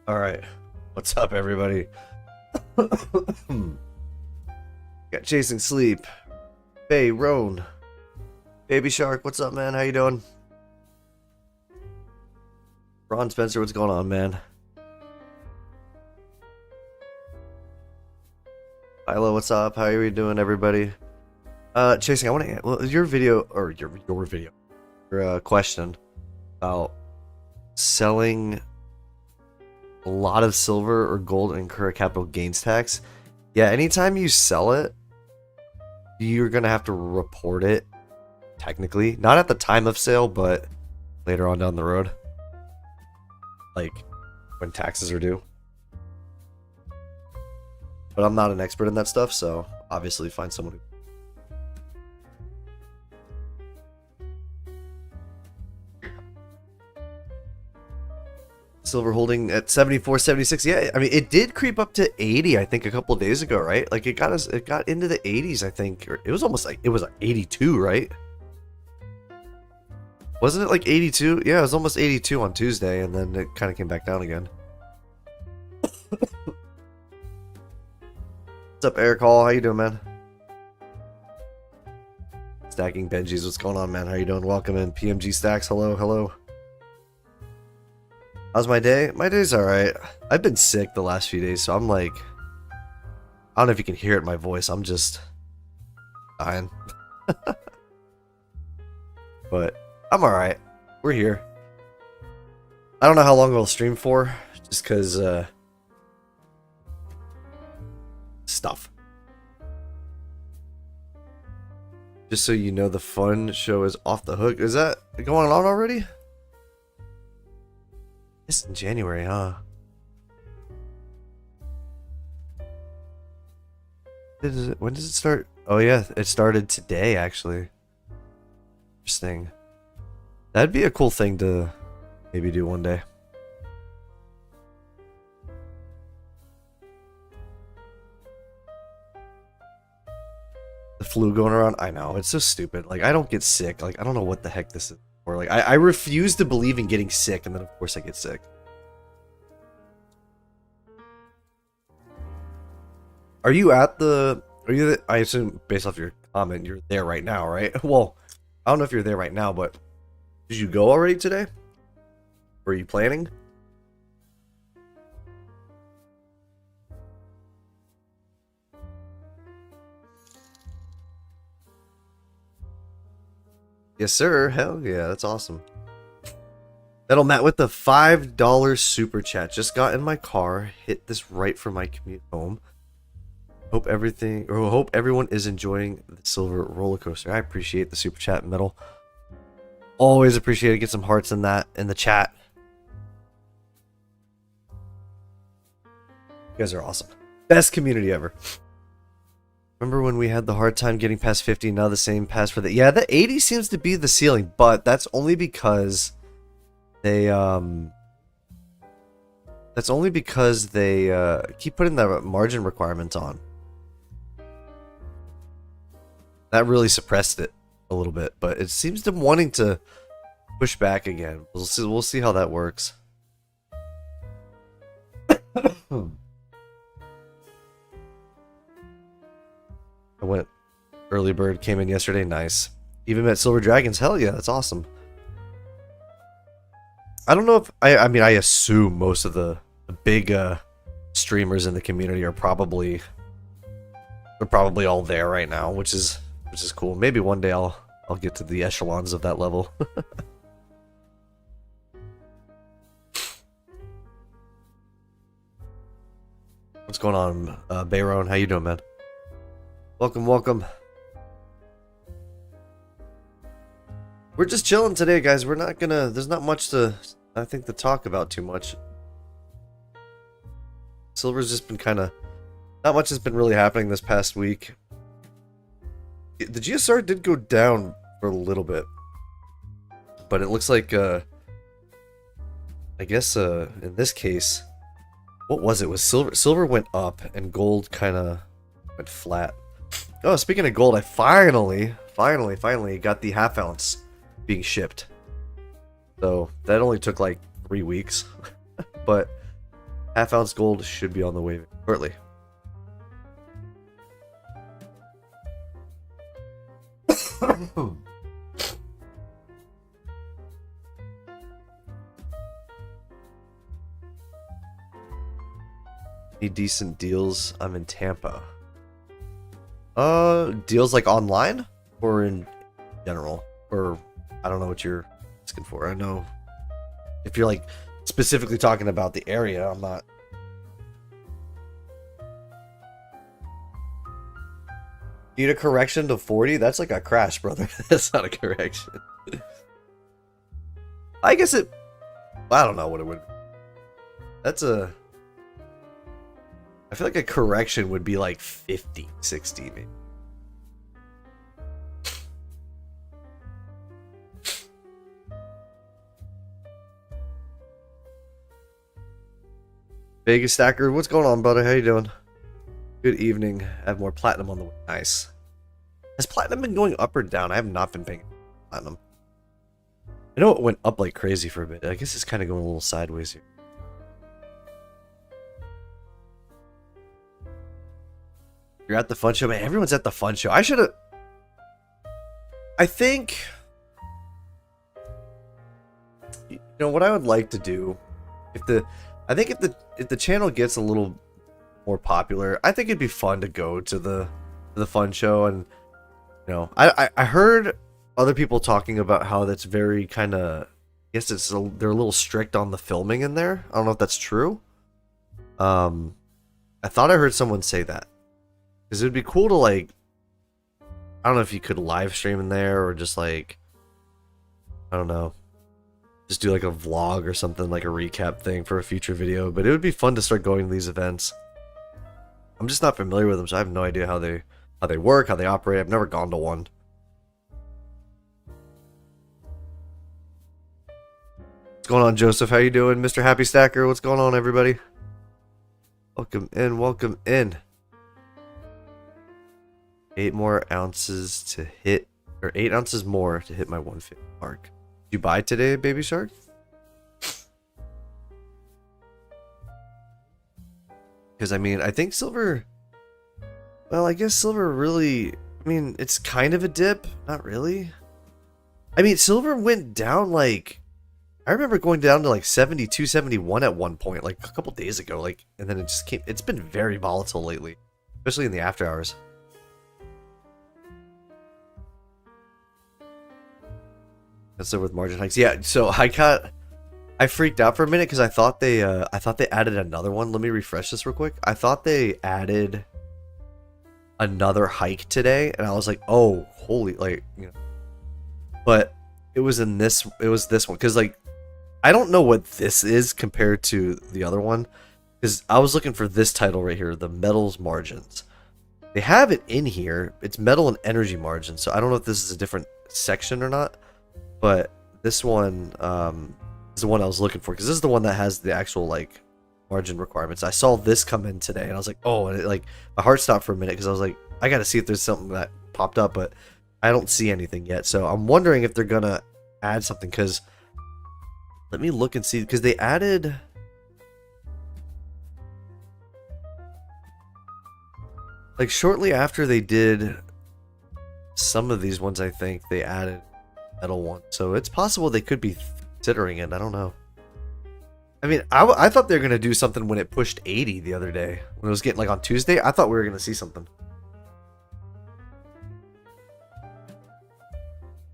All right. What's up, everybody? Got Chasing Sleep. Hey, Roan. Baby Shark, what's up, man? How you doing? Ron Spencer, what's going on, man? Philo, what's up? How are you doing, everybody? Chasing, I want to well, your video or your video, your question about selling a lot of silver or gold and incur a capital gains tax. Yeah, anytime you sell it, you're gonna have to report it. Technically, not at the time of sale, but later on down the road, like when taxes are due. But I'm not an expert in that stuff, so obviously find someone who. Silver holding at 74.76. Yeah, I mean it did creep up to 80, I think, a couple of days ago, right? Like it got into the 80s, I think. Or it was almost like it was like 82, right? Wasn't it like 82? Yeah, it was almost 82 on Tuesday, and then it kind of came back down again. What's up, Eric Hall? How you doing, man? Stacking Benjis, what's going on, man? How you doing? Welcome in. PMG Stacks, hello, hello. How's my day? My day's alright. I've been sick the last few days, so I'm like, I don't know if you can hear it in my voice. I'm just dying. But I'm alright. We're here. I don't know how long we'll stream for, just because, stuff. Just so you know, the fun show is off the hook. Is that going on already? It's in January, huh? When does it start? Oh yeah, it started today, actually. Interesting. That'd be a cool thing to maybe do one day. The flu going around? I know, it's so stupid. Like, I don't get sick. Like, I don't know what the heck this is. Or like I refuse to believe in getting sick, and then of course I get sick. Are you at the? Are you? I assume based off your comment, you're there right now, right? Well, I don't know if you're there right now, but did you go already today? Or are you planning? Yes, sir. Hell yeah, that's awesome. That'll Matt with the $5 super chat. Just got in my car, hit this right for my commute home. Hope everyone is enjoying the silver roller coaster. I appreciate the super chat, Metal. Always appreciate it. Get some hearts in the chat. You guys are awesome. Best community ever. Remember when we had the hard time getting past 50? Now the same pass for the... Yeah, the 80 seems to be the ceiling, but that's only because they keep putting the margin requirements on. That really suppressed it a little bit, but it seems to wanting to push back again. We'll see how that works. I went early bird, came in yesterday. Nice. Even met Silver Dragons. Hell yeah, that's awesome. I don't know if I mean I assume most of the big streamers in the community are probably all there right now, which is cool. Maybe one day I'll get to the echelons of that level. What's going on, Bayron? How you doing, man? Welcome, welcome. We're just chilling today, guys. We're not gonna... There's not much to... I think to talk about too much. Silver's just been kind of... Not much has been really happening this past week. The GSR did go down for a little bit. But it looks like, I guess, in this case... What was it? Was Silver went up and gold kind of went flat. Oh, speaking of gold, I finally got the half ounce being shipped. So that only took like 3 weeks. But Half ounce gold should be on the way shortly. Need decent deals. I'm in Tampa. Deals like online or in general? Or I don't know what you're asking for. I know if you're like specifically talking about the area, I'm not. Need a correction to 40? That's like a crash, brother. That's not a correction. I guess it. I don't know what it would be. That's a. I feel like a correction would be like 50, 60 maybe. Vegas Stacker, what's going on, brother? How you doing? Good evening. I have more platinum on the way. Nice. Has platinum been going up or down? I have not been paying platinum. I know it went up like crazy for a bit. I guess it's kind of going a little sideways here. You're at the fun show, man. Everyone's at the fun show. I should have. I think. You know what I would like to do, if the channel gets a little more popular, I think it'd be fun to go to the fun show. And you know, I heard other people talking about how that's very kind of. I guess they're a little strict on the filming in there. I don't know if that's true. I thought I heard someone say that. Because it would be cool to, like, I don't know if you could live stream in there or just, like, I don't know, just do, like, a vlog or something, like a recap thing for a future video. But it would be fun to start going to these events. I'm just not familiar with them, so I have no idea how they work, how they operate. I've never gone to one. What's going on, Joseph? How you doing? Mr. Happy Stacker, what's going on, everybody? Welcome in, welcome in. 8 more ounces to hit, or 8 ounces more to hit my 150 mark. Did you buy today, Baby Shark? Because I mean, I think silver. Well, I guess silver really. I mean, it's kind of a dip, not really. I mean, silver went down like. I remember going down to like 72, 71 at one point, like a couple days ago, like, and then it just came. It's been very volatile lately, especially in the after hours. Silver with margin hikes. Yeah, so I freaked out for a minute because I thought they added another one. Let me refresh this real quick. I thought they added another hike today, and I was like, oh, holy, like, you know. But it was this one because, like, I don't know what this is compared to the other one, because I was looking for this title right here, the metals margins. They have it in here. It's metal and energy margins, so I don't know if this is a different section or not. But this one is the one I was looking for, because this is the one that has the actual, like, margin requirements. I saw this come in today, and I was like, oh, and it, like, my heart stopped for a minute, because I was like, I gotta see if there's something that popped up, but I don't see anything yet. So I'm wondering if they're gonna add something, because let me look and see, because they added. Like, shortly after they did some of these ones, I think they added metal one, so it's possible they could be considering it. I don't know. I mean, I thought they were gonna do something when it pushed 80 the other day, when it was getting like on Tuesday. I thought we were gonna see something.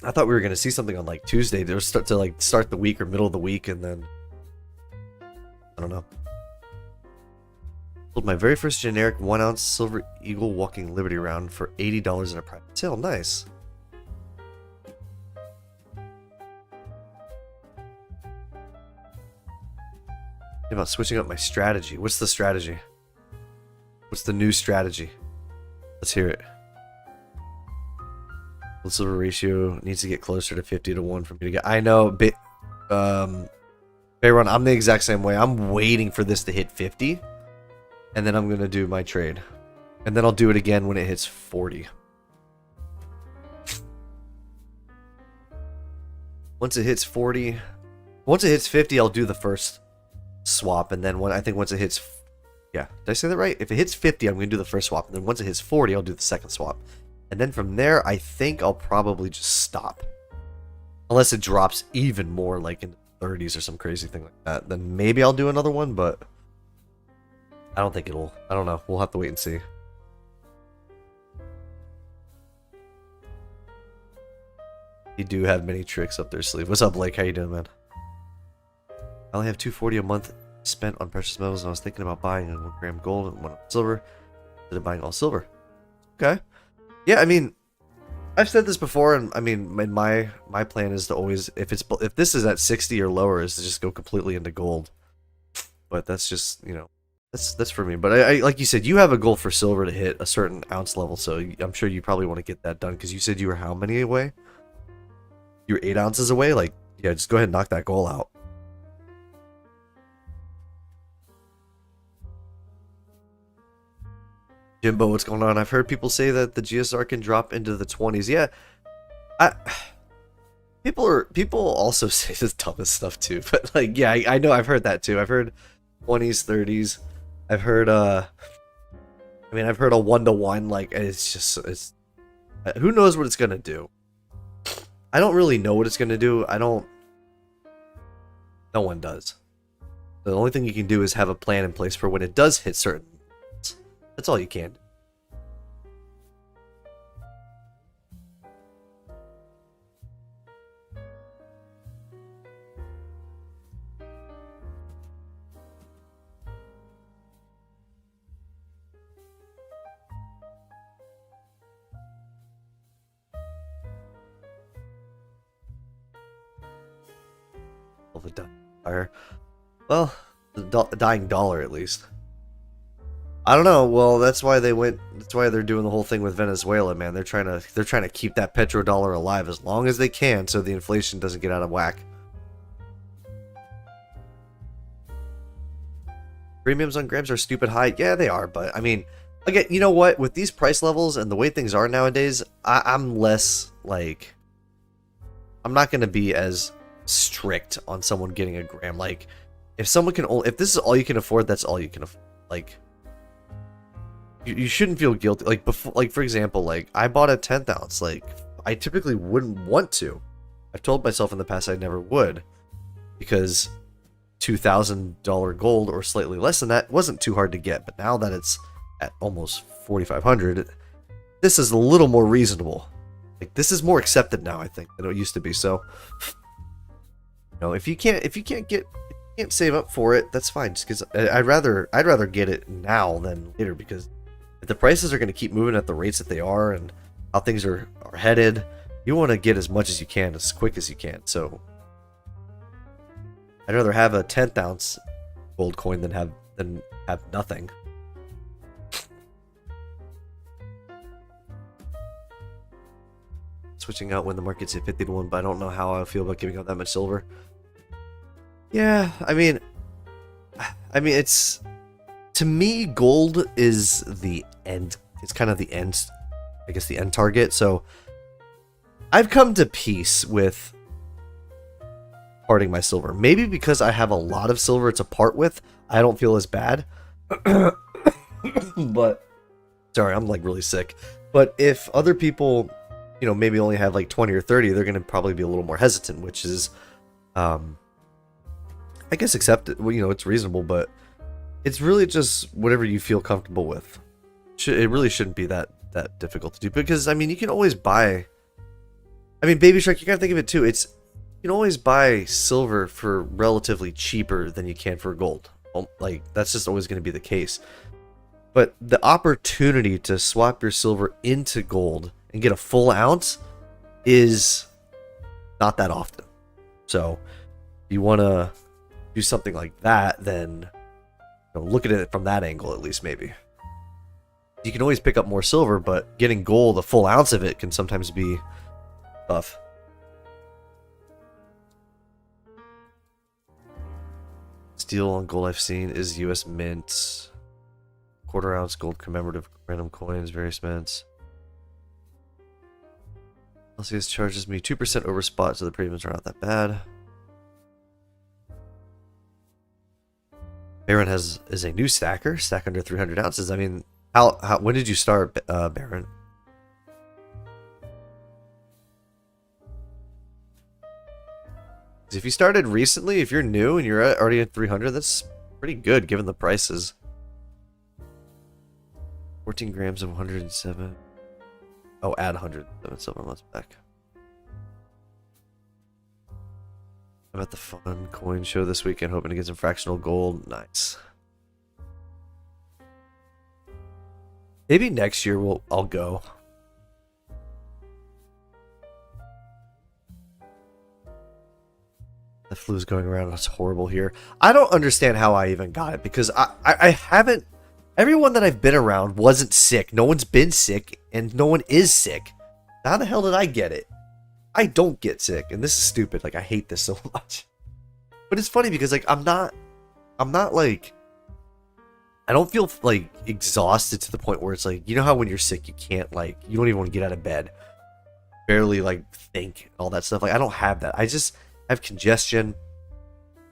I thought we were gonna see something on like Tuesday. They were start the week or middle of the week, and then I don't know. Sold my very first generic 1 ounce Silver Eagle Walking Liberty round for $80 in a private sale. Nice. About switching up my strategy. What's the strategy? What's the new strategy? Let's hear it. The silver ratio needs to get closer to 50 to 1 for me to get. I know, Bayron, I'm the exact same way. I'm waiting for this to hit 50, and then I'm gonna do my trade, and then I'll do it again when it hits 40. Once it hits 40, once it hits 50, I'll do the first. swap, and then when I think once it hits, yeah, did I say that right? If it hits 50, I'm gonna do the first swap, and then once it hits 40, I'll do the second swap, and then from there, I think I'll probably just stop, unless it drops even more, like in the 30s or some crazy thing like that. Then maybe I'll do another one, but I don't think it'll. I don't know. We'll have to wait and see. You do have many tricks up their sleeve. What's up, Blake? How you doing, man? I only have $240 a month spent on precious metals, and I was thinking about buying a 1 gram gold and 1 silver instead of buying all silver. Okay. Yeah, I mean, I've said this before, and I mean, my plan is to always, if this is at 60 or lower, is to just go completely into gold. But that's just, you know, that's for me. But I like you said, you have a goal for silver to hit a certain ounce level, so I'm sure you probably want to get that done, because you said you were how many away? You're 8 ounces away? Like, yeah, just go ahead and knock that goal out. Jimbo, what's going on? I've heard people say that the GSR can drop into the 20s. Yeah, people also say the dumbest stuff too. But like, yeah, I know I've heard that too. I've heard 20s, 30s. I've heard I mean, I've heard a 1-to-1. Like, it's who knows what it's gonna do. I don't really know what it's gonna do. No one does. The only thing you can do is have a plan in place for when it does hit certain. That's all you can do. The fire. Well, the dying dollar at least. I don't know. Well, that's why they went. That's why they're doing the whole thing with Venezuela, man. They're trying to keep that petrodollar alive as long as they can, so the inflation doesn't get out of whack. Premiums on grams are stupid high. Yeah, they are. But I mean, again, you know what? With these price levels and the way things are nowadays, I'm less like. I'm not going to be as strict on someone getting a gram. Like, if someone can only, if this is all you can afford, that's all you can afford. Like. You shouldn't feel guilty. Like, before, like, for example, like, I bought a 10th ounce. Like, I typically wouldn't want to. I've told myself in the past I never would, because $2,000 gold or slightly less than that wasn't too hard to get. But now that it's at almost 4,500, this is a little more reasonable. Like, this is more accepted now, I think, than it used to be. So, you know, if you can't save up for it, that's fine. Just because I'd rather get it now than later, because if the prices are going to keep moving at the rates that they are and how things are headed, you want to get as much as you can as quick as you can. So I'd rather have a 10th ounce gold coin than have nothing. Switching out when the market's at 50 to 1, but I don't know how I feel about giving up that much silver. Yeah, I mean it's, to me, gold is the end. It's kind of the end, I guess, the end target. So I've come to peace with parting my silver. Maybe because I have a lot of silver to part with, I don't feel as bad. But sorry, I'm like really sick. But if other people, you know, maybe only have like 20 or 30, they're going to probably be a little more hesitant, which is I guess accepted. Well, you know, it's reasonable, but it's really just whatever you feel comfortable with. It really shouldn't be that difficult to do, because I mean, you can always buy. I mean, Baby Shark, you gotta think of it too. You can always buy silver for relatively cheaper than you can for gold. Like, that's just always going to be the case. But the opportunity to swap your silver into gold and get a full ounce is not that often. So, if you want to do something like that, then look at it from that angle, at least. Maybe you can always pick up more silver, but getting gold, a full ounce of it, can sometimes be tough. Steel on gold I've seen is US Mint, quarter ounce gold commemorative random coins, various mints. LCS charges me 2% over spot, so the premiums are not that bad. Baron is a new stack under 300 ounces. I mean, how when did you start, Baron? If you started recently, if you're new and you're already at 300, that's pretty good given the prices. 14 grams of 107. Oh, add 107 silver months back. I'm at the fun coin show this weekend, hoping to get some fractional gold. Nice. Maybe next year I'll go. The flu's going around. It's horrible here. I don't understand how I even got it because I haven't. Everyone that I've been around wasn't sick. No one's been sick, and no one is sick. How the hell did I get it? I don't get sick, and this is stupid. Like, I hate this so much. But it's funny because, like, I'm not like, I don't feel like exhausted to the point where it's like, you know how when you're sick you can't, like, you don't even want to get out of bed, barely like think, all that stuff. Like, I don't have that. I just have congestion,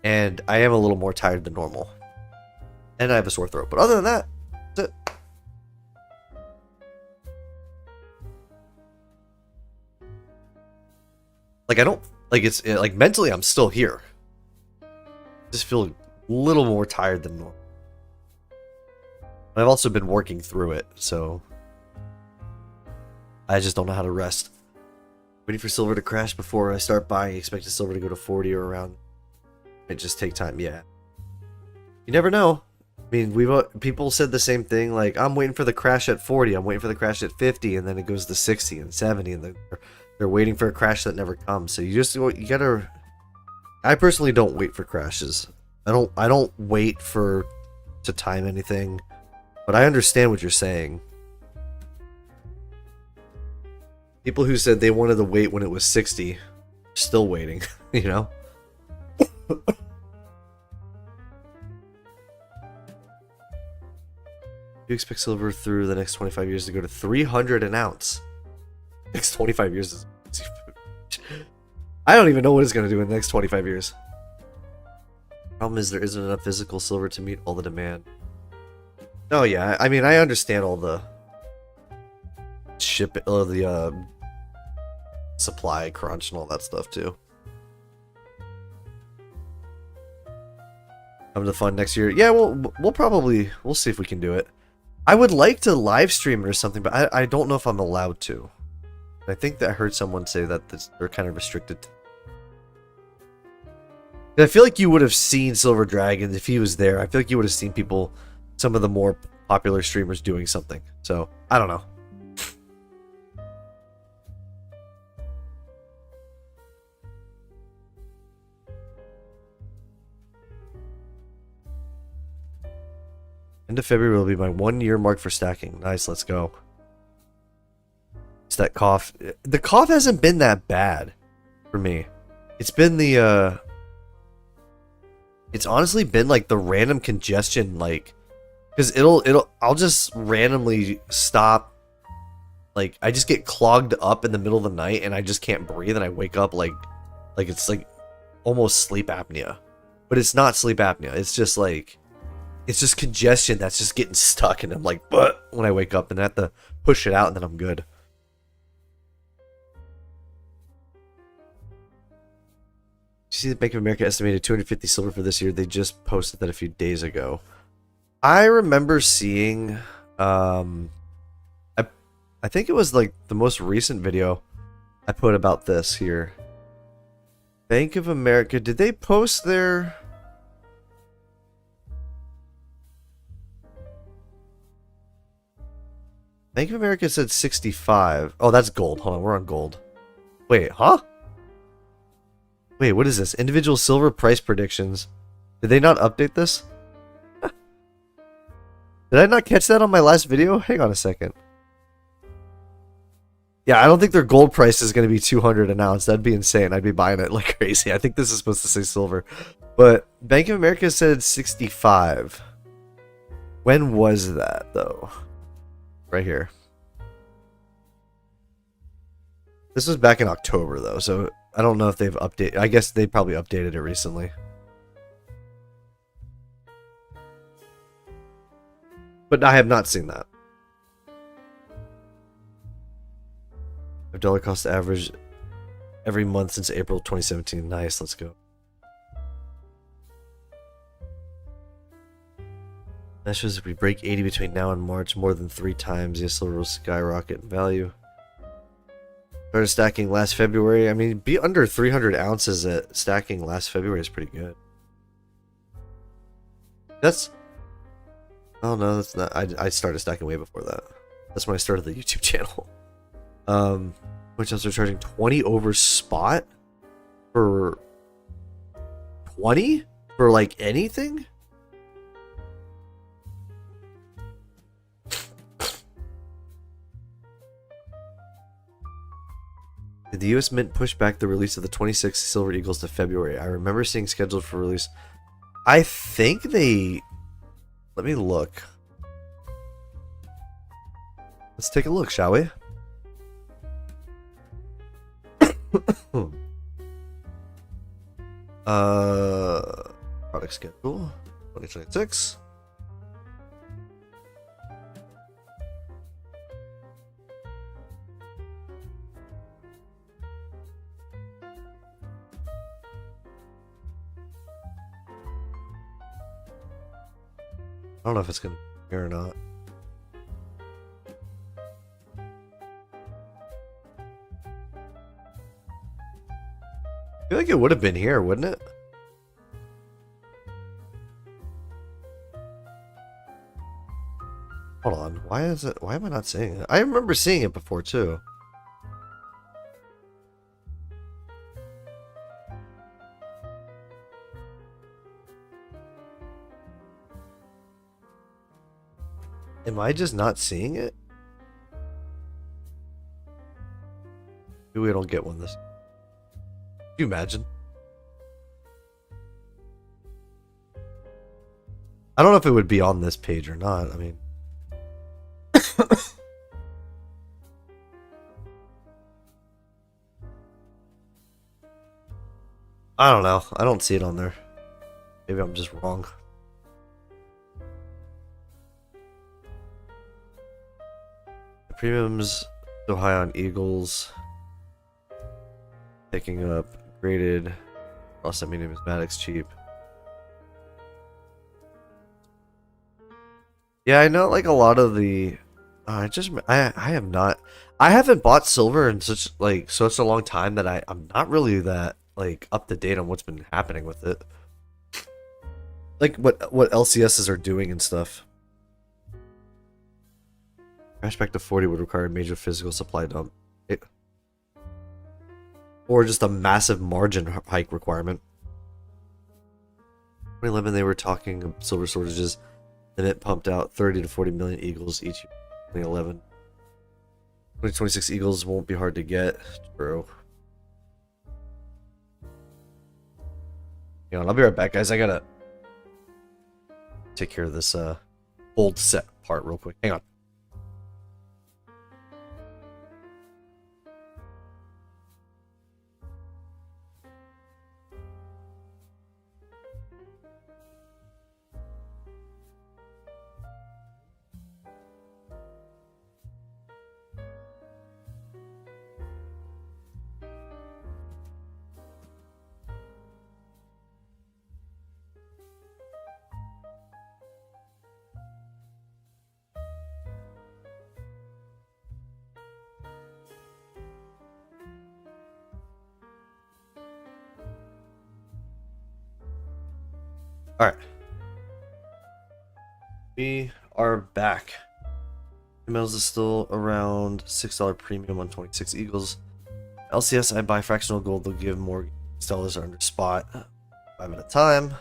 and I am a little more tired than normal, and I have a sore throat. But other than that, that's it. Like, I don't, like, it's, like, mentally I'm still here. Just feel a little more tired than normal. I've also been working through it, so I just don't know how to rest. Waiting for silver to crash before I start buying. Expecting silver to go to 40 or around. It just take time, yeah. You never know. I mean, people said the same thing. Like, I'm waiting for the crash at 40. I'm waiting for the crash at 50, and then it goes to 60 and 70, and they're waiting for a crash that never comes. So you gotta. I personally don't wait for crashes. I don't wait to time anything. But I understand what you're saying. People who said they wanted to wait when it was 60, still waiting, you know? You expect silver through the next 25 years to go to 300 an ounce. Next 25 years is easy food. I don't even know what it's going to do in the next 25 years. Problem is there isn't enough physical silver to meet all the demand. Oh yeah, I mean, I understand all the the supply crunch and all that stuff too. Come to the fun next year. Yeah, we'll see if we can do it. I would like to live stream it or something, but I don't know if I'm allowed to. I think that I heard someone say that they're kind of restricted. I feel like you would have seen Silver Dragon if he was there. I feel like you would have seen some of the more popular streamers doing something. So, I don't know. End of February will be my 1 year mark for stacking. Nice, let's go. It's that cough. The cough hasn't been that bad for me. It's been it's honestly been like the random congestion, like, because I'll just randomly stop. Like, I just get clogged up in the middle of the night and I just can't breathe and I wake up like it's like almost sleep apnea. But it's not sleep apnea. It's just like, it's just congestion that's just getting stuck, and I'm like, but when I wake up and I have to push it out and then I'm good. You see the Bank of America estimated 250 silver for this year. They just posted that a few days ago. I remember seeing, I think it was like the most recent video I put about this here. Bank of America, did they post their... Bank of America said 65. Oh, that's gold. Hold on, we're on gold. Wait, huh? Wait, what is this? Individual silver price predictions. Did they not update this? Did I not catch that on my last video? Hang on a second. Yeah, I don't think their gold price is going to be 200 an ounce. That'd be insane. I'd be buying it like crazy. I think this is supposed to say silver. But Bank of America said 65. When was that, though? Right here. This was back in October, though, so I don't know if they've updated. I guess they probably updated it recently. But I have not seen that. $5 cost average every month since April 2017. Nice, let's go. That shows if we break 80 between now and March more than 3 times, yes, silver will skyrocket in value. Started stacking last February. I mean, be under 300 ounces at stacking last February is pretty good. That's... Oh no, that's not... I started stacking way before that. That's when I started the YouTube channel. Which else are charging 20 over spot? For... 20? For like anything? Did the US Mint push back the release of the 26 Silver Eagles to February? I remember seeing scheduled for release. I think they... Let me look. Let's take a look, shall we? Product schedule 2026. I don't know if it's gonna be here or not. I feel like it would have been here, wouldn't it? Hold on, why is it? Why am I not seeing it? I remember seeing it before too. Am I just not seeing it? Maybe we don't get one this. Can you imagine? I don't know if it would be on this page or not. I mean, I don't know. I don't see it on there. Maybe I'm just wrong. The premiums so high on Eagles. Picking up graded semi-numismatics cheap. Yeah, I know like a lot of the I have not I haven't bought silver in such a long time that I'm not really that like up to date on what's been happening with it. Like what LCSs are doing and stuff. Crash back to 40 would require a major physical supply dump. Or just a massive margin hike requirement. 2011 they were talking silver shortages. Then it pumped out 30 to 40 million Eagles each year. 2011. 2026 Eagles won't be hard to get. True. Hang on, I'll be right back, guys. I gotta take care of this old set part real quick. Hang on. Alright. We are back. Metals is still around $6 premium on 26 Eagles. LCS, I buy fractional gold. They'll give more dollars under spot. 5 at a time.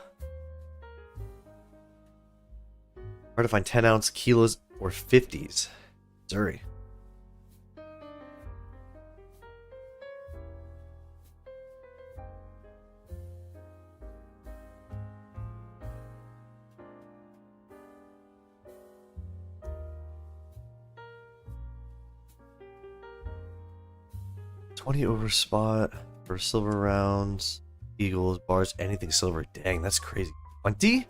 Hard to find 10 ounce kilos or 50s. Missouri. $20 over spot for silver rounds, Eagles, bars, anything silver. Dang, that's crazy. 20?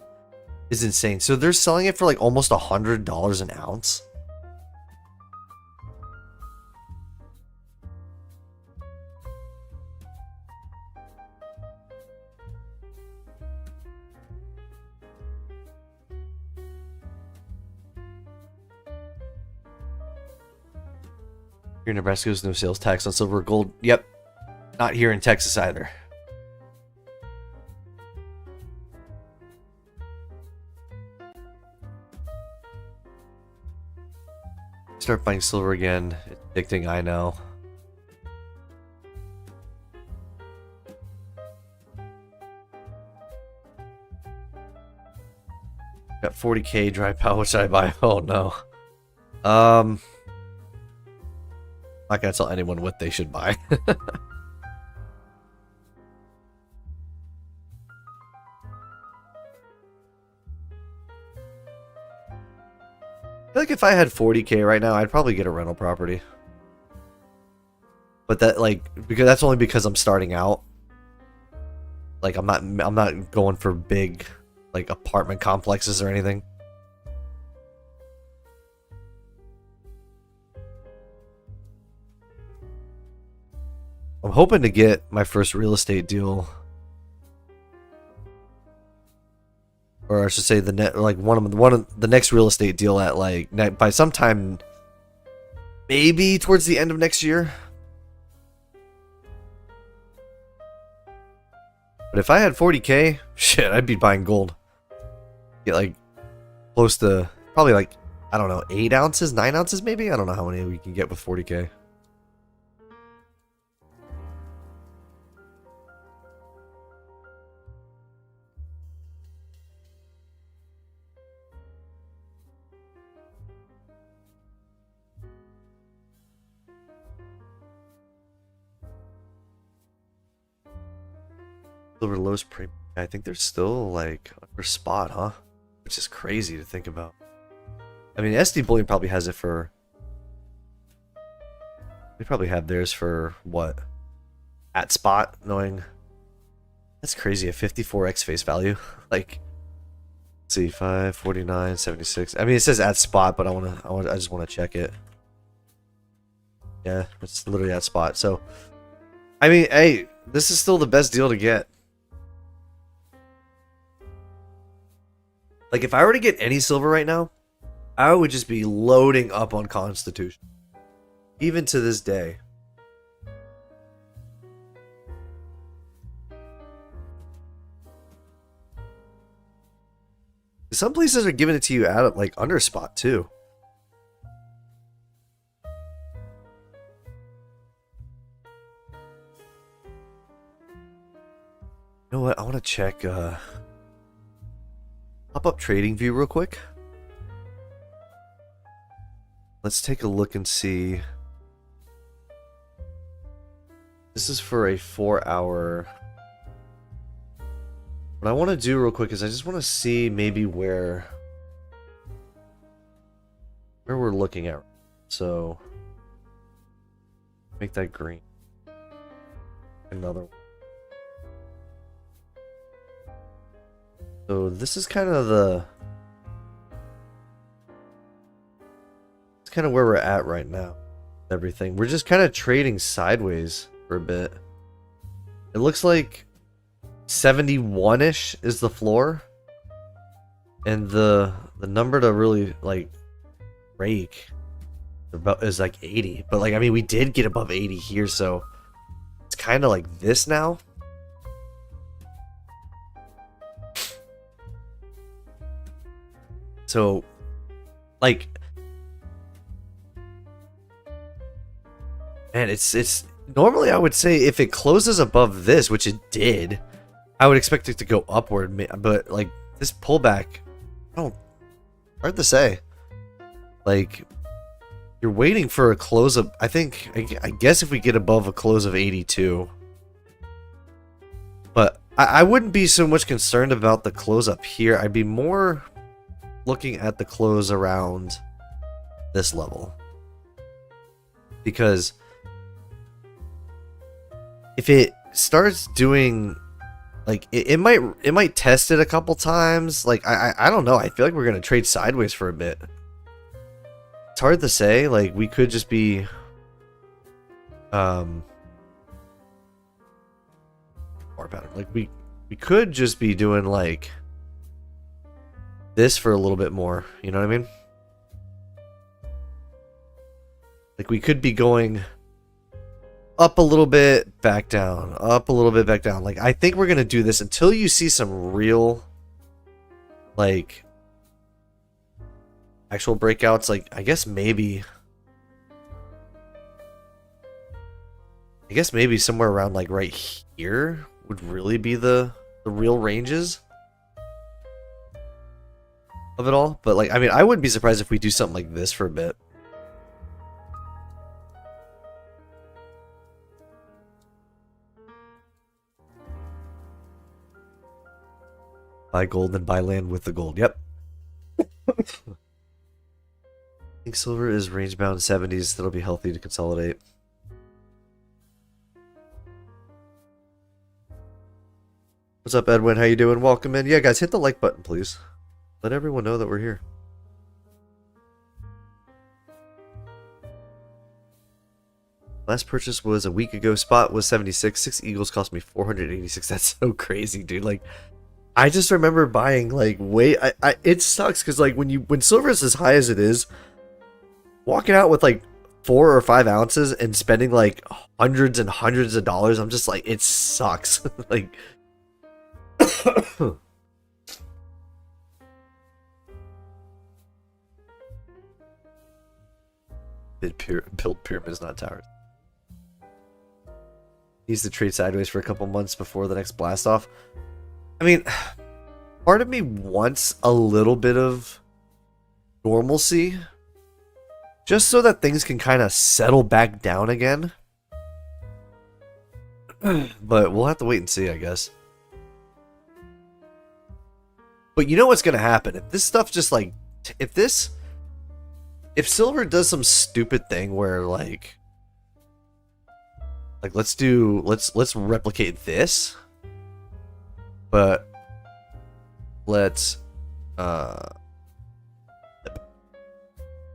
is insane. So they're selling it for like almost $100 an ounce. Here in Nebraska, there's no sales tax on silver or gold. Yep. Not here in Texas either. Start buying silver again. It's addicting, I know. Got 40k dry powder. What should I buy? Oh no. I'm not gonna tell anyone what they should buy. I feel like if I had 40k right now, I'd probably get a rental property. But that, like, because that's only because I'm starting out. Like, I'm not going for big, like, apartment complexes or anything. I'm hoping to get my first real estate deal, or I should say one of the next real estate deal at like by sometime, maybe towards the end of next year. But if I had 40k, shit, I'd be buying gold. Get like close to probably like, I don't know, 8 ounces, 9 ounces maybe. I don't know how many we can get with 40k. Silver lowest premium. I think they're still like under spot, huh? Which is crazy to think about. I mean, SD Bullion probably has it for. They probably have theirs for what? At spot, knowing. That's crazy. A 54x face value. Like, let's see, 549, 76. I mean, it says at spot, but I just want to check it. Yeah, it's literally at spot. So, I mean, hey, this is still the best deal to get. Like, if I were to get any silver right now, I would just be loading up on Constitution. Even to this day. Some places are giving it to you at like under spot too. You know what? I want to check pop up trading view real quick. Let's take a look and see. This is for a 4-hour. What I want to do real quick is I just want to see maybe where we're looking at. So make that green. Another one. So this is kind of it's kind of where we're at right now. Everything. We're just kind of trading sideways for a bit. It looks like 71-ish is the floor. And the number to really like break is like 80. But like, I mean, we did get above 80 here, so it's kind of like this now. So, like, man, it's normally I would say if it closes above this, which it did, I would expect it to go upward. But like this pullback, hard to say. Like, you're waiting for a close of, I guess if we get above a close of 82, but I wouldn't be so much concerned about the close up here. I'd be more looking at the close around this level, because if it starts doing Like it might test it a couple times. Like I don't know. I feel like we're gonna trade sideways for a bit. It's hard to say. Like we could just be more pattern. Like we could just be doing like this for a little bit more. You know what I mean? Like we could be going up a little bit, back down, up a little bit, back down. Like I think we're gonna do this until you see some real, like, actual breakouts. Like I guess maybe somewhere around like right here would really be the real ranges of it all. But like I mean, I wouldn't be surprised if we do something like this for a bit. Buy gold and buy land with the gold. Yep. I think silver is range bound 70s. That'll be healthy to consolidate. What's up, Edwin? How you doing? Welcome in. Yeah, guys, hit the like button, please. Let everyone know that we're here. Last purchase was a week ago. Spot was 76. 6 eagles cost me 486. That's so crazy, dude. Like, I just remember buying like it sucks because like when silver is as high as it is, walking out with like 4 or 5 ounces and spending like hundreds and hundreds of dollars, I'm just like, it sucks. Like build pyramids, not towers. Needs to trade sideways for a couple months before the next blast off. I mean, part of me wants a little bit of normalcy, just so that things can kind of settle back down again. But we'll have to wait and see, I guess. But you know what's going to happen? If this stuff just like, if silver does some stupid thing where like let's replicate this. But let's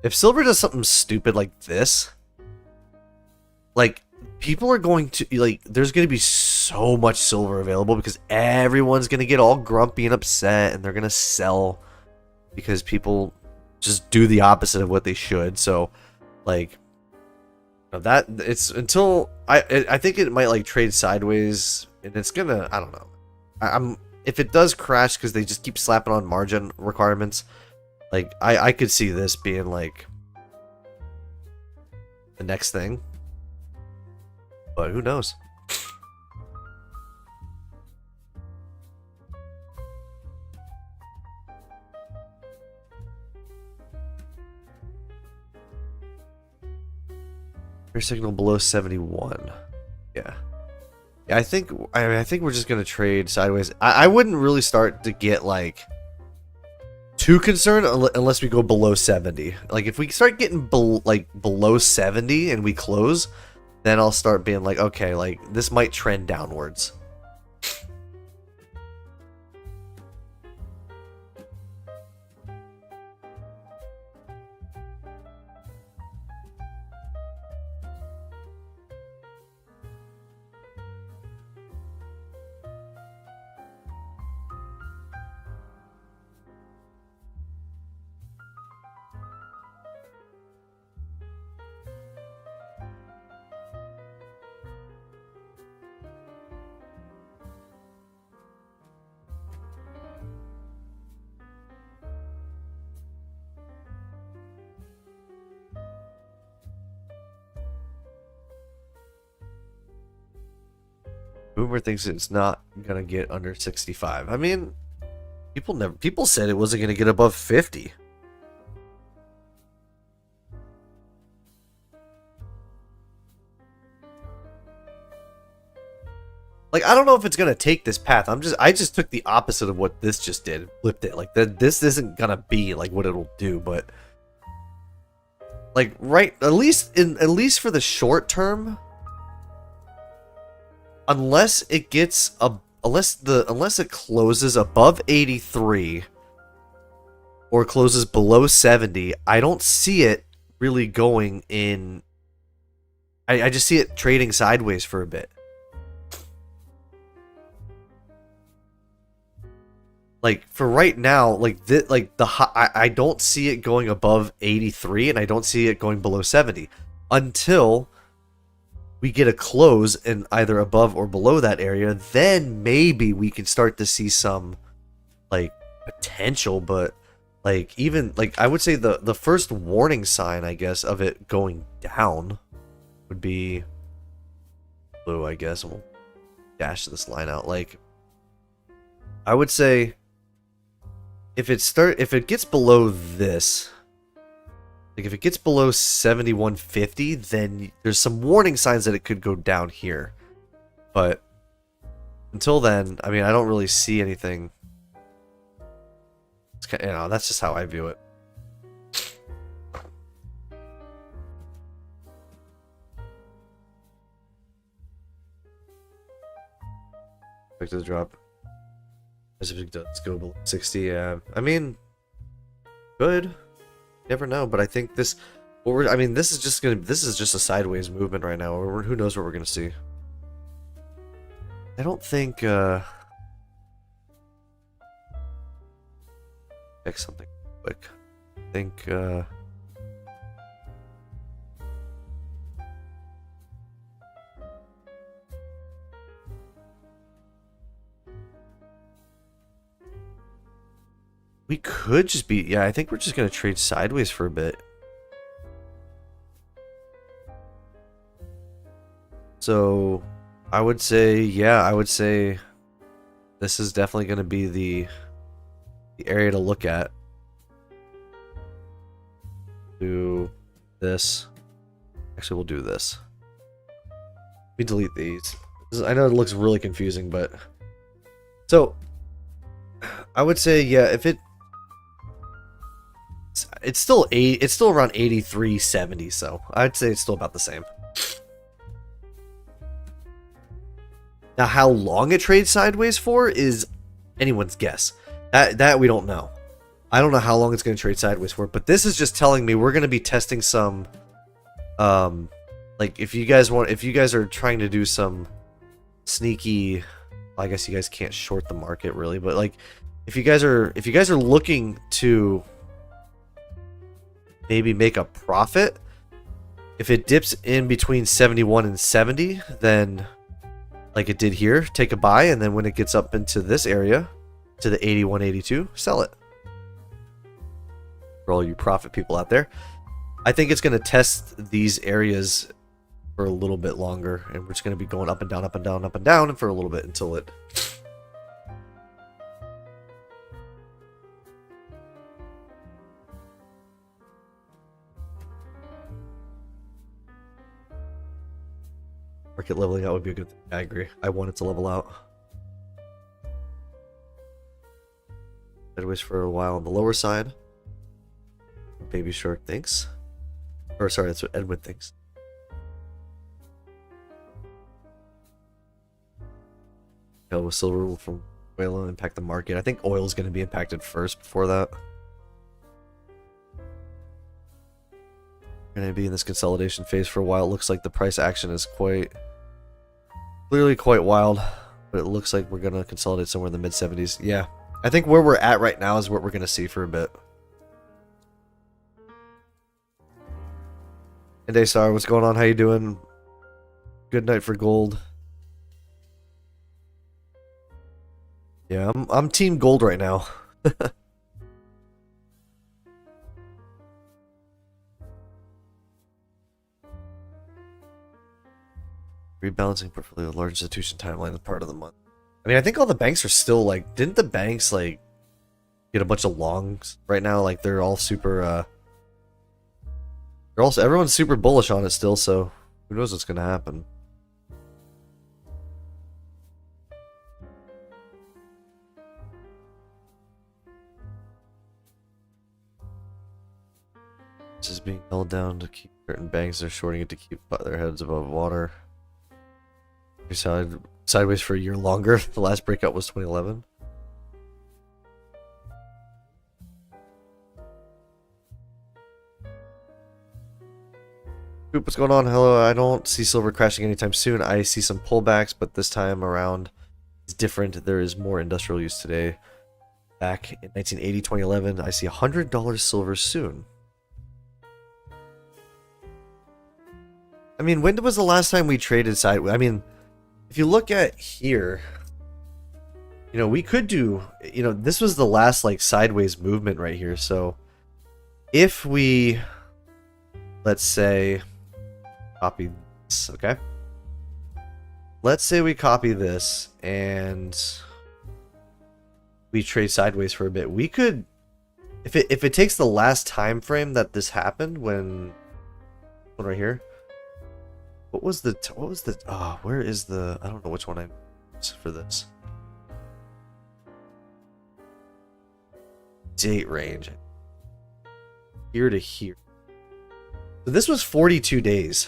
if silver does something stupid like this, like people are going to like there's going to be so much silver available because everyone's going to get all grumpy and upset and they're going to sell because people just do the opposite of what they should. So like that it's until I think it might like trade sideways and it's going to, I don't know. If it does crash because they just keep slapping on margin requirements, like I could see this being like the next thing, but who knows? Your signal below 71. Yeah. Yeah, I think we're just gonna trade sideways. I wouldn't really start to get like too concerned unless we go below 70. Like if we start getting below 70 and we close, then I'll start being like, okay, like this might trend downwards. Boomer thinks it's not gonna get under 65. I mean, people said it wasn't gonna get above 50. Like I don't know if it's gonna take this path. I just took the opposite of what this just did, flipped it. Like this isn't gonna be like what it'll do, but like right at least for the short term. Unless it gets unless it closes above 83 or closes below 70, I don't see it really going in. I just see it trading sideways for a bit. Like for right now, like I don't see it going above 83, and I don't see it going below 70 until we get a close in either above or below that area. Then maybe we can start to see some like potential, but like even like I would say the first warning sign, I guess, of it going down would be blue, I guess. We'll dash this line out. Like I would say if it gets below this, like if it gets below 7150, then there's some warning signs that it could go down here. But until then, I mean, I don't really see anything. It's kind of, that's just how I view it. Back to the drop. As if it does go below 60, yeah. I mean, good. Never know, but I think this. I mean, this is just a sideways movement right now. Who knows what we're gonna see? I don't think. Check something quick. I think. We could just be, yeah, I think we're just going to trade sideways for a bit. So, I would say, yeah, I would say this is definitely going to be the area to look at. Do this. Actually, we'll do this. Let me delete these. I know it looks really confusing, but... So, I would say, yeah, if it... It's still around 83.70, so I'd say it's still about the same. Now, how long it trades sideways for is anyone's guess. That we don't know. I don't know how long it's going to trade sideways for, but this is just telling me we're going to be testing some, like if you guys are trying to do some sneaky, I guess you guys can't short the market really, but like if you guys are looking to maybe make a profit, if it dips in between 71 and 70, then like it did here, take a buy, and then when it gets up into this area to the 81, 82, sell it. For all you profit people out there, I think it's going to test these areas for a little bit longer, and we're just going to be going up and down, up and down, up and down, and for a little bit until it market leveling out would be a good thing. I agree. I want it to level out. Sideways for a while on the lower side. Baby Shark thinks. Or sorry, that's what Edwin thinks. Hell with silver from oil will impact the market. I think oil is going to be impacted first before that. We're going to be in this consolidation phase for a while. It looks like the price action is clearly quite wild, but it looks like we're going to consolidate somewhere in the mid-70s. Yeah, I think where we're at right now is what we're going to see for a bit. And Daystar, what's going on? How you doing? Good night for gold. Yeah, I'm team gold right now. Rebalancing portfolio, large institution timeline is part of the month. I mean, I think all the banks are still like, didn't the banks like get a bunch of longs right now? Like they're all super everyone's super bullish on it still, so who knows what's gonna happen. This is being held down to keep certain banks. They're shorting it to keep their heads above water. Here's how sideways for a year longer. The last breakout was 2011. Oop, what's going on? Hello, I don't see silver crashing anytime soon. I see some pullbacks, but this time around it's different. There is more industrial use today. Back in 1980, 2011, I see $100 silver soon. I mean, when was the last time we traded sideways? I mean, if you look at here, you know, we could do, you know, this was the last like sideways movement right here. So if we, let's say, copy this, okay? Let's say we copy this and we trade sideways for a bit. We could, if it takes the last time frame that this happened, when right here. What was the where is the, I don't know which one I for this. Date range. Here to here. So this was 42 days.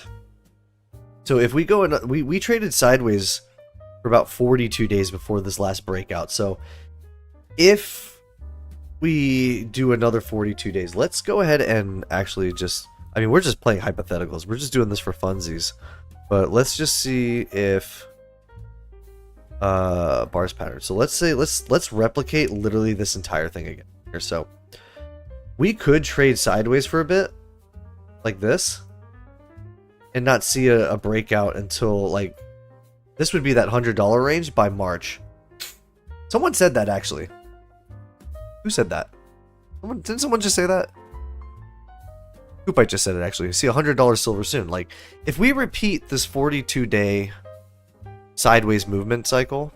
So if we go and we traded sideways for about 42 days before this last breakout. So if we do another 42 days, let's go ahead and actually just, I mean, we're just playing hypotheticals. We're just doing this for funsies. But let's just see if bars pattern. So let's say let's replicate literally this entire thing again here. So we could trade sideways for a bit like this and not see a breakout until like this would be that $100 range by March. Someone said that actually. Who said that? Didn't someone just say that? I just said it actually. See $100 silver soon. Like, if we repeat this 42-day sideways movement cycle,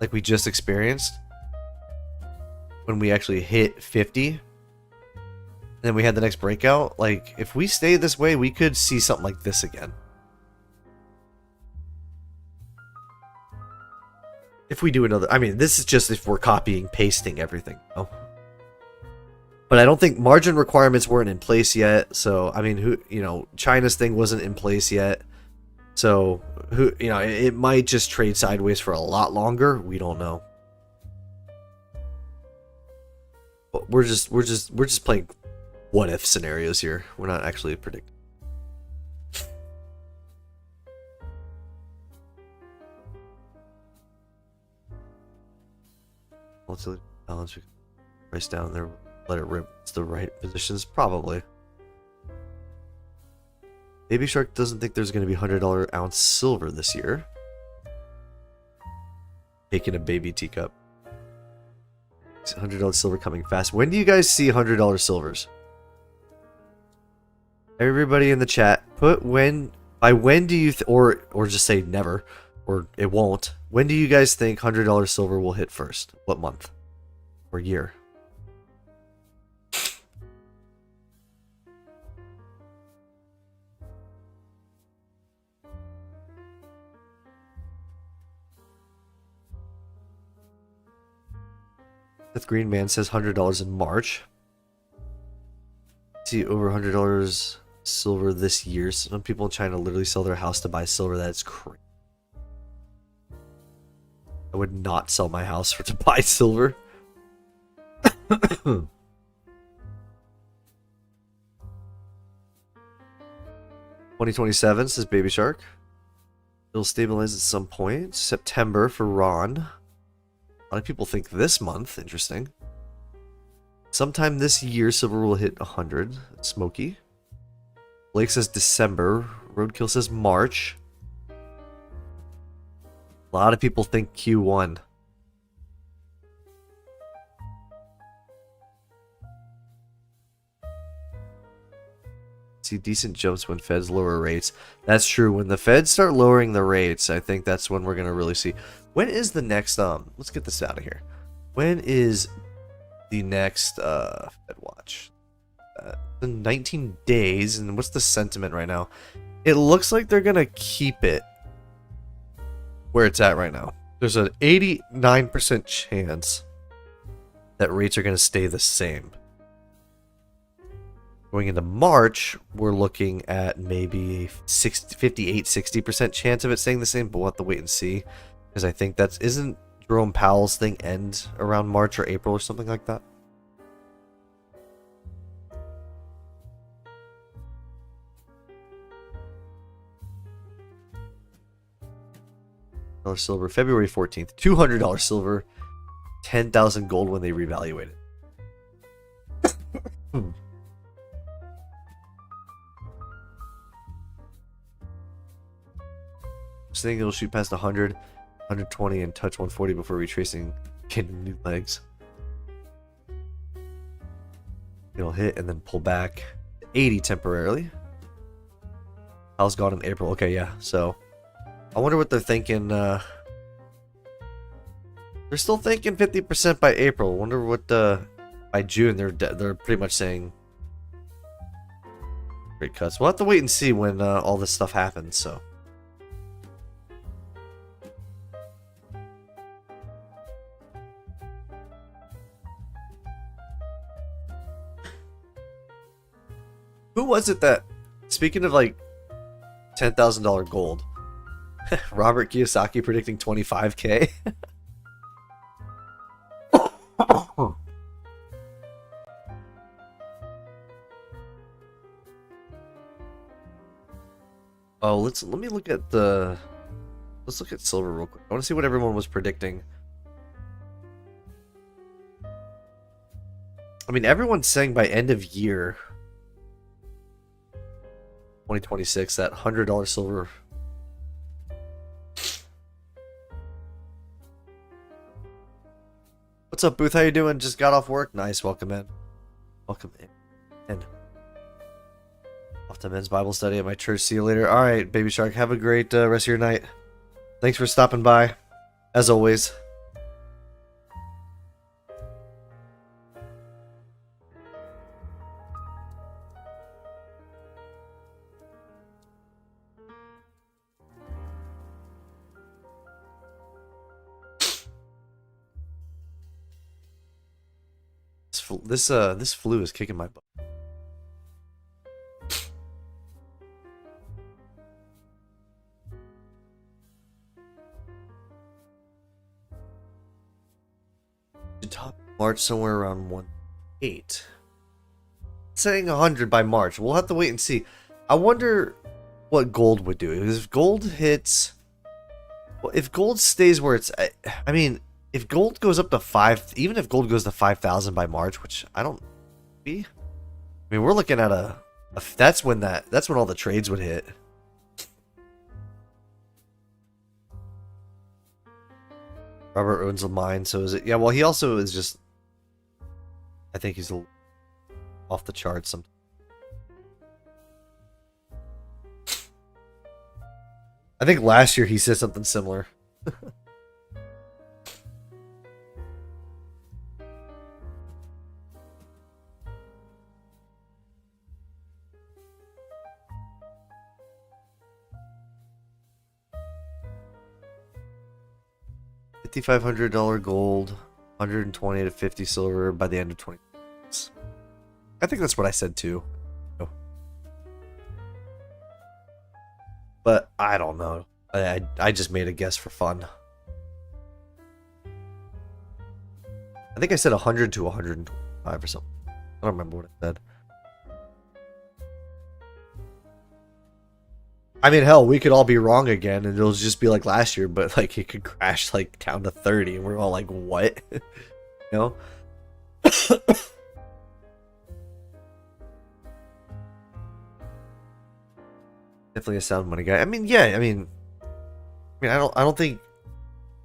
like we just experienced, when we actually hit 50, and then we had the next breakout, like, if we stay this way, we could see something like this again. If we do another, I mean, this is just if we're copying, pasting everything. Oh. But I don't think margin requirements weren't in place yet. So, I mean, who, you know, China's thing wasn't in place yet. So, who, you know, it might just trade sideways for a lot longer. We don't know. But we're just playing what if scenarios here. We're not actually predicting. Let's balance price down there. Let it rip. It's the right positions, probably. Baby Shark doesn't think there's going to be $100 ounce silver this year. Taking a baby teacup. $100 silver coming fast. When do you guys see $100 silvers? Everybody in the chat, put when, by when do you, or just say never, or it won't. When do you guys think $100 silver will hit first? What month or year? Seth Green Man says $100 in March. See over $100 silver this year. Some people in China literally sell their house to buy silver. That's crazy. I would not sell my house to buy silver. 2027 says Baby Shark. It'll stabilize at some point. September for Ron. A lot of people think this month. Interesting. Sometime this year, silver will hit 100. Smoky. Blake says December. Roadkill says March. A lot of people think Q1. See decent jumps when Feds lower rates. That's true. When the Feds start lowering the rates, I think that's when we're going to really see. When is the next, let's get this out of here. When is the next Fed watch? 19 days. And what's the sentiment right now? It looks like they're going to keep it where it's at right now. There's an 89% chance that rates are going to stay the same. Going into March, we're looking at maybe 58-60% chance of it staying the same, but we'll have to wait and see. Because I think isn't Jerome Powell's thing end around March or April or something like that? Silver, February 14th. $200 silver, 10,000 gold when they reevaluate it. Just thinking it'll shoot past 100, 120, and touch 140 before retracing, getting new legs. It'll hit and then pull back 80 temporarily. How's gone in April? Okay, yeah. So I wonder what they're thinking. They're still thinking 50% by April. I wonder what by June they're pretty much saying great cuts. We'll have to wait and see when all this stuff happens. So. Who was it that, speaking of like $10,000 gold, Robert Kiyosaki predicting 25K? Oh, let me look at let's look at silver real quick. I want to see what everyone was predicting. I mean, everyone's saying by end of year 2026 that $100 silver. What's up, Booth? How you doing? Just got off work. Nice. Welcome in. Welcome in. And off to men's Bible study at my church. See you later. All right, Baby Shark. Have a great rest of your night. Thanks for stopping by, as always. This flu is kicking my butt. Top March somewhere around 1.8. Saying 100 by March. We'll have to wait and see. I wonder what gold would do. If gold hits, well, if gold stays where it's, I mean, if gold goes up to 5, even if gold goes to 5,000 by March, which I don't be. I mean, we're looking at that's when all the trades would hit. Robert owns a mine, so is it? Yeah, well, he also is just, I think he's off the charts. I think last year he said something similar. $5,500 gold, 120 to 50 silver by the end of 20. I think that's what I said too. But I don't know. I just made a guess for fun. I think I said 100 to 125 or something. I don't remember what I said. I mean, hell, we could all be wrong again, and it'll just be like last year, but like it could crash like down to 30, and we're all like, what? You know? Definitely a sound money guy. I mean, yeah, I mean, I don't think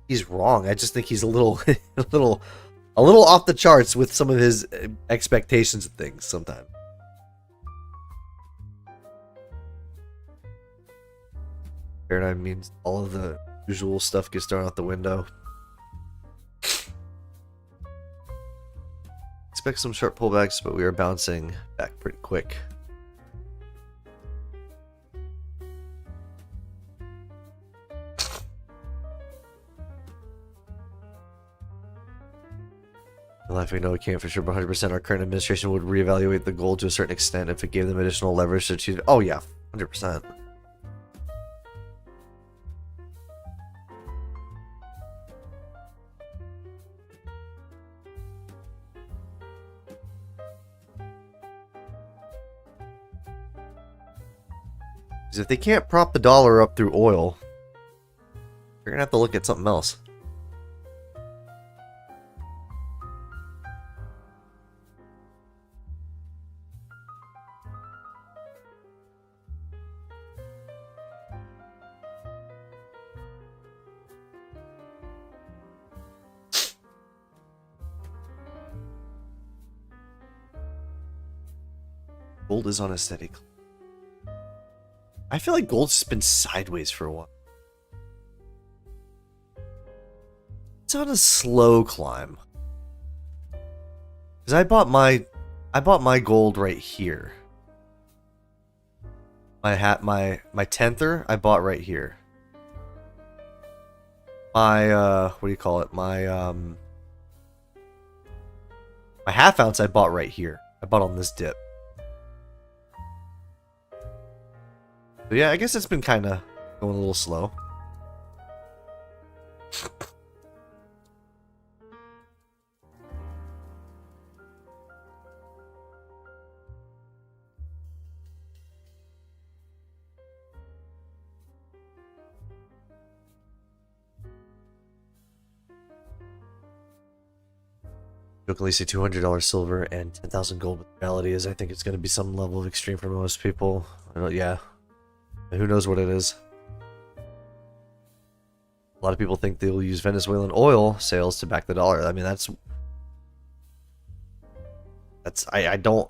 he's wrong. I just think he's a little, a little off the charts with some of his expectations of things sometimes. Paradigm means all of the usual stuff gets thrown out the window. Expect some sharp pullbacks, but we are bouncing back pretty quick. life, we know we can't for sure, but 100% our current administration would reevaluate the goal to a certain extent if it gave them additional leverage to achieve. Oh yeah, 100%. Because if they can't prop the dollar up through oil, you're gonna have to look at something else. Gold is on a steady climb. I feel like gold's just been sideways for a while. It's on a slow climb. Because I bought my gold right here. My tenther I bought right here. My what do you call it? My half ounce I bought right here. I bought on this dip. But yeah, I guess it's been kind of going a little slow. Jokingly say $200 silver and 10,000 gold, but the reality is I think it's going to be some level of extreme for most people. Yeah. Who knows what it is? A lot of people think they'll use Venezuelan oil sales to back the dollar. I mean, that's I don't.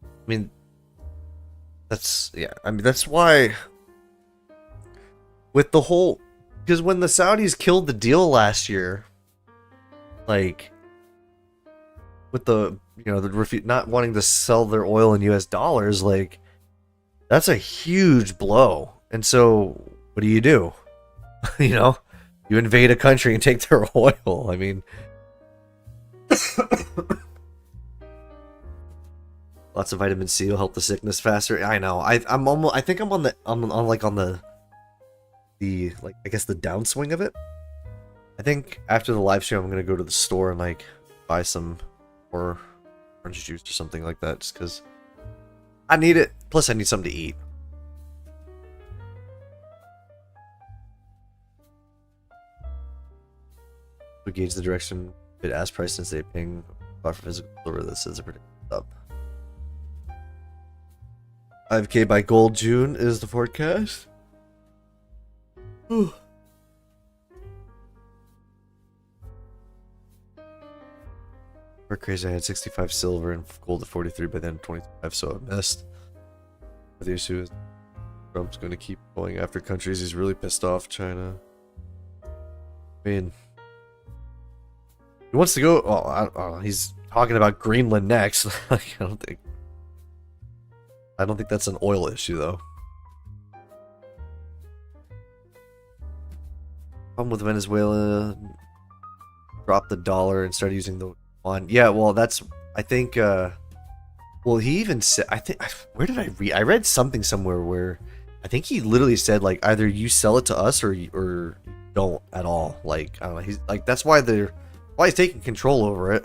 I mean, yeah. I mean, that's why with the whole, because when the Saudis killed the deal last year, like with the the not wanting to sell their oil in U.S. dollars, like. That's a huge blow. And so, what do? You invade a country and take their oil. I mean, lots of vitamin C will help the sickness faster. I know. I think I'm on the I guess the downswing of it. I think after the live stream I'm gonna go to the store and like buy some more orange juice or something like that, just because I need it. Plus, I need something to eat. We gauge the direction bid ask price since they ping for physical silver. This is a predicted up. 5K by gold June is the forecast. Whew. We're crazy. I had 65 silver and gold at 43 by then 25, so I missed. But the issue is Trump's going to keep going after countries he's really pissed off. China. I mean, he wants to go. Oh, I don't know. He's talking about Greenland next. Like, I don't think that's an oil issue though. Problem with Venezuela, dropped the dollar and started using the yuan. Yeah, well, that's, I think, well, he even said, where did I read? I read something somewhere where I think he literally said, like, either you sell it to us or you don't at all. Like, I don't know. He's like, that's why he's taking control over it.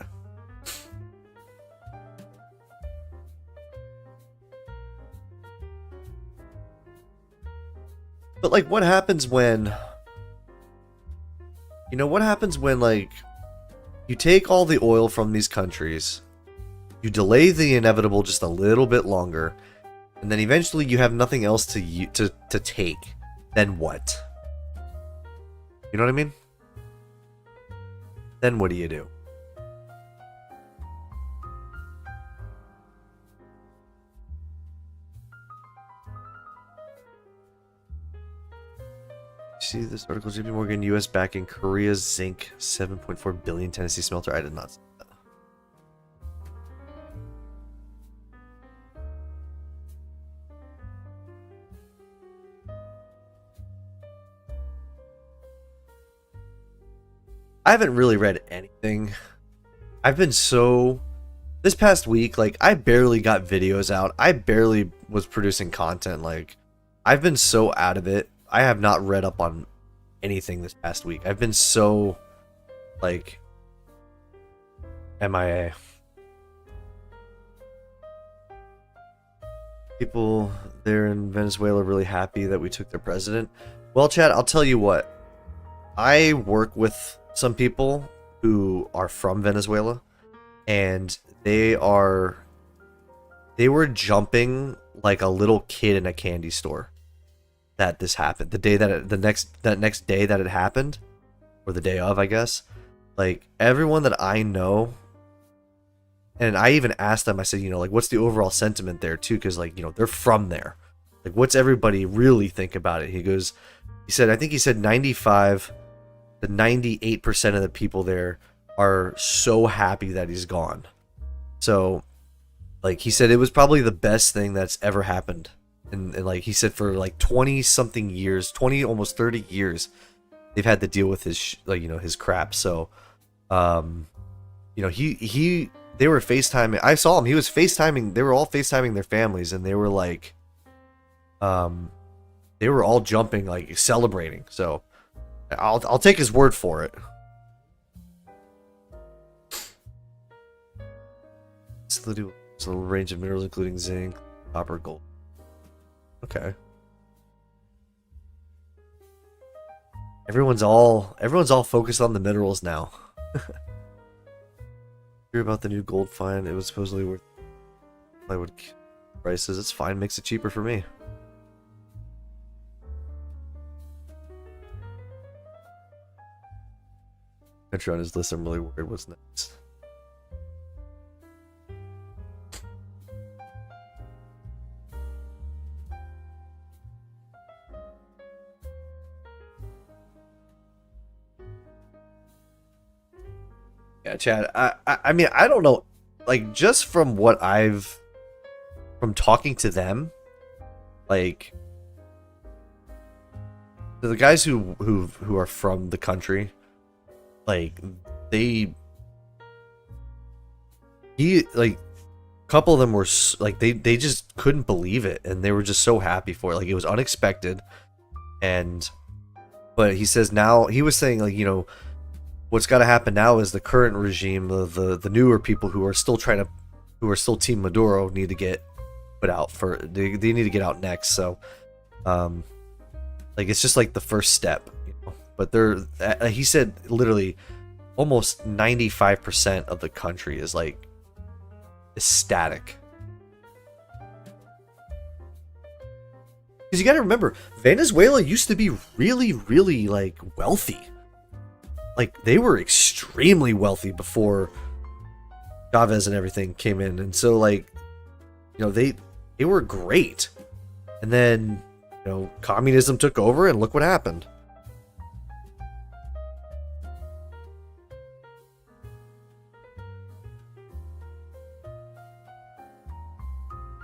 But, like, what happens when, like, you take all the oil from these countries, you delay the inevitable just a little bit longer, and then eventually you have nothing else to take. Then what? You know what I mean? Then what do you do? See this article, JP Morgan, US backing Korea's zinc 7.4 billion Tennessee smelter. I did not see that. I haven't really read anything I've been so this past week, like I barely got videos out. I barely was producing content. Like I've been so out of it. I have not read up on anything this past week. I've been so like MIA. People there in Venezuela really happy that we took their president. Well, Chad, I'll tell you what. I work with some people who are from Venezuela, and they were jumping like a little kid in a candy store that this happened. The day that that next day that it happened, or the day of, I guess. Like everyone that I know, and I even asked them, I said, you know, like what's the overall sentiment there too, because like, you know, they're from there. Like what's everybody really think about it? He said I think he said 95 to 98% of the people there are so happy that he's gone. So like he said it was probably the best thing that's ever happened. And like he said for like 20 something years, 20 almost 30 years, they've had to deal with his like, you know, his crap. So you know, they were FaceTiming. I saw him. He was FaceTiming. They were all FaceTiming their families, and they were like, they were all jumping, like celebrating. So, I'll take his word for it. It's a little range of minerals, including zinc, copper, gold. Okay. Everyone's all focused on the minerals now. Hear about the new gold find? It was supposedly worth plywood prices. It's fine, makes it cheaper for me. Entry on his list, I'm really worried what's next. Yeah, Chad. I mean, I don't know. Like, just from what from talking to them, like the guys who are from the country, like a couple of them were like they just couldn't believe it, and they were just so happy for it. Like it was unexpected, but he says now he was saying like, you know, what's got to happen now is the current regime, the newer people who are still Team Maduro need to get put out for they need to get out next. So, like it's just like the first step, you know. But he said literally almost 95% of the country is like ecstatic. Because you got to remember, Venezuela used to be really, really like wealthy. Like they were extremely wealthy before Chavez and everything came in, and so like, you know, they were great, and then, you know, communism took over, and look what happened.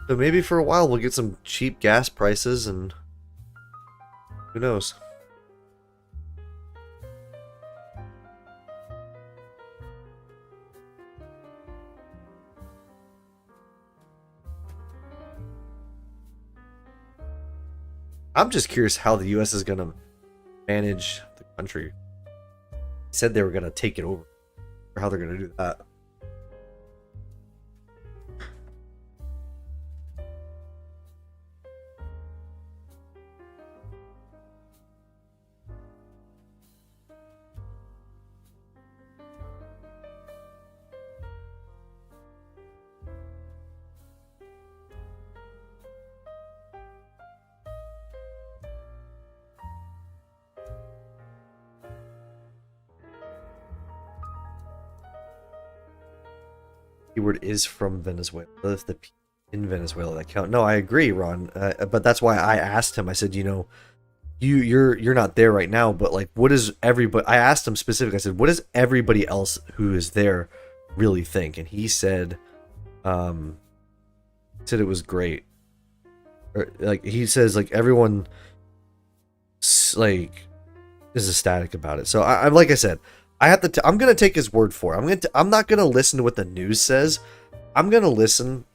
So maybe for a while we'll get some cheap gas prices, and who knows. I'm just curious how the U.S. is going to manage the country. They said they were going to take it over, or how they're going to do that. Keyword is from Venezuela. If the P in Venezuela that count. No, I agree, Ron. But that's why I asked him. I said, you know, you're not there right now, but like, what is everybody? I asked him specifically. I said, what does everybody else who is there really think? And he said, it was great. Or like he says, like everyone like is ecstatic about it. So I'm like I said, I have to. I'm gonna take his word for it. I'm not gonna listen to what the news says. I'm gonna listen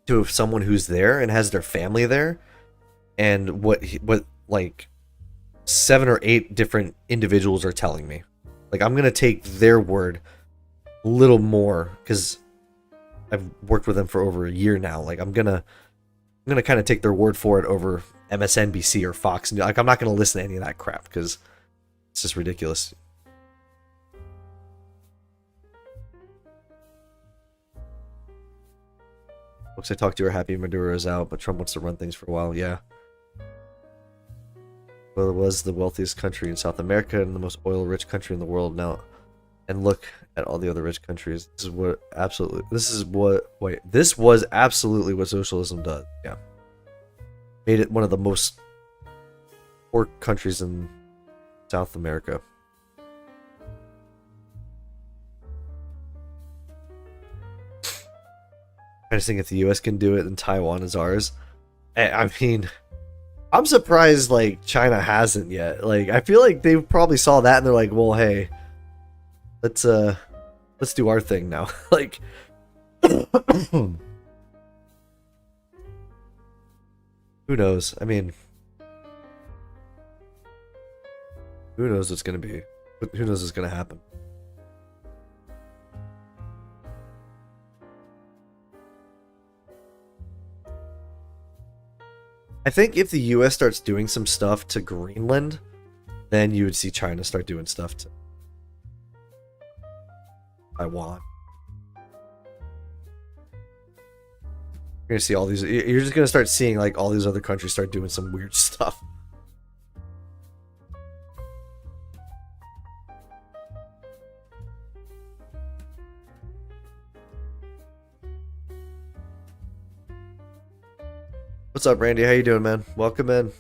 to someone who's there and has their family there, and what like 7 or 8 different individuals are telling me. Like, I'm gonna take their word a little more because I've worked with them for over a year now. Like, I'm gonna kind of take their word for it over MSNBC or Fox. Like, I'm not gonna listen to any of that crap because it's just ridiculous. Folks I talked to are happy Maduro is out, but Trump wants to run things for a while. Yeah. Well, it was the wealthiest country in South America and the most oil-rich country in the world now. And look at all the other rich countries. This was absolutely what socialism does. Yeah. Made it one of the most poor countries in South America. I just think if the US can do it, then Taiwan is ours. I mean, I'm surprised like China hasn't yet. Like, I feel like they probably saw that and they're like, well, hey, let's do our thing now. Like, who knows? I mean, who knows what's gonna be? Who knows what's gonna happen? I think if the US starts doing some stuff to Greenland, then you would see China start doing stuff to Taiwan. You're gonna see all these. You're just gonna start seeing like all these other countries start doing some weird stuff. What's up, Randy? How you doing, man? Welcome in.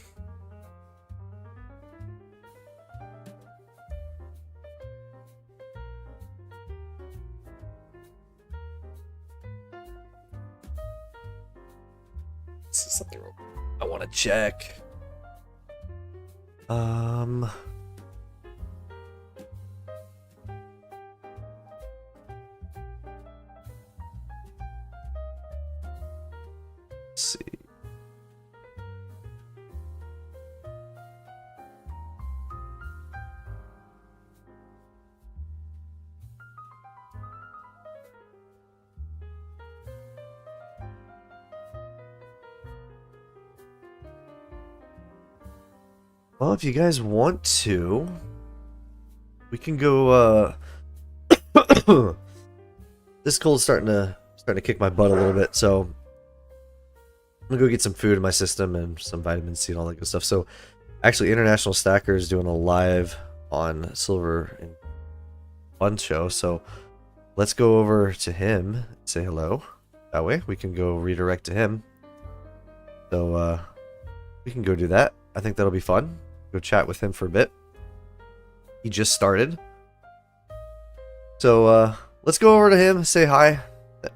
This is something I want to check. Let's see. Well, if you guys want to, we can go. This cold's starting to kick my butt a little bit, so I'm gonna go get some food in my system and some vitamin C and all that good stuff. So, actually, International Stacker is doing a live on Silver and Fun show. So, let's go over to him and say hello. That way, we can go redirect to him. So, we can go do that. I think that'll be fun. Go chat with him for a bit. He just started. So let's go over to him, say hi.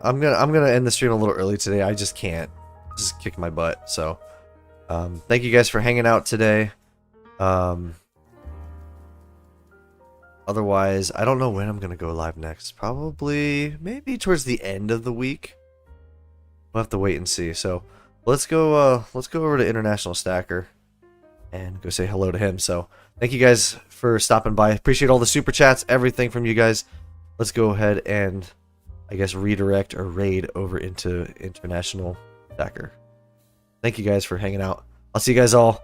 I'm gonna end the stream a little early today. I just can't. Just kick my butt. So thank you guys for hanging out today. Otherwise, I don't know when I'm gonna go live next. Probably maybe towards the end of the week. We'll have to wait and see. So let's go over to International Stacker and go say hello to him. So thank you guys for stopping by. Appreciate all the super chats, everything from you guys. Let's go ahead and I guess redirect or raid over into International Stacker. Thank you guys for hanging out. I'll see you guys all